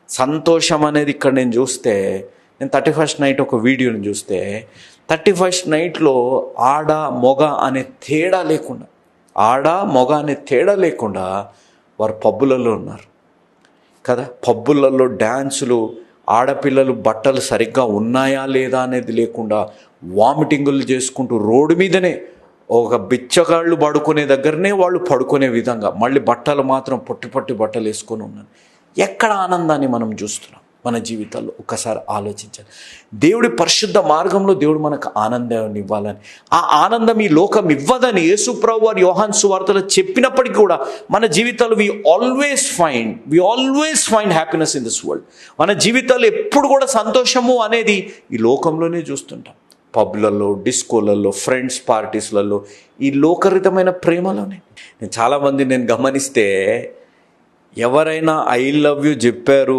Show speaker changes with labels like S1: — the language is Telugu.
S1: సంతోషం అనేది ఇక్కడ నేను చూస్తే, నేను 31st నైట్ ఒక వీడియోని చూస్తే 31st నైట్లో ఆడ మొగ అనే తేడా లేకుండా వారు పబ్బులలో ఉన్నారు కదా. పబ్బులలో డ్యాన్సులు, ఆడపిల్లలు బట్టలు సరిగ్గా ఉన్నాయా లేదా అనేది లేకుండా వామిటింగులు చేసుకుంటూ రోడ్డు మీదనే ఒక బిచ్చగాళ్ళు పడుకునే దగ్గరనే వాళ్ళు పడుకునే విధంగా, మళ్ళీ బట్టలు మాత్రం పొట్టి బట్టలు వేసుకొని ఉన్నారు. ఎక్కడ ఆనందాన్ని మనం చూస్తున్నాం మన జీవితాల్లో? ఒక్కసారి ఆలోచించాలి. దేవుడి పరిశుద్ధ మార్గంలో దేవుడు మనకు ఆనందాన్ని ఇవ్వాలని, ఆ ఆనందం ఈ లోకం ఇవ్వదని యేసుప్రభు వారు యోహాను సువార్తలో చెప్పినప్పటికీ కూడా మన జీవితాలు we always find happiness in this world. మన జీవితాలు ఎప్పుడు కూడా సంతోషము అనేది ఈ లోకంలోనే చూస్తుంటాం. పబ్లలో, డిస్కోలలో, ఫ్రెండ్స్ పార్టీస్లలో, ఈ లోకరితమైన ప్రేమలోనే. చాలామంది నేను గమనిస్తే ఎవరైనా ఐ లవ్ యూ చెప్పారు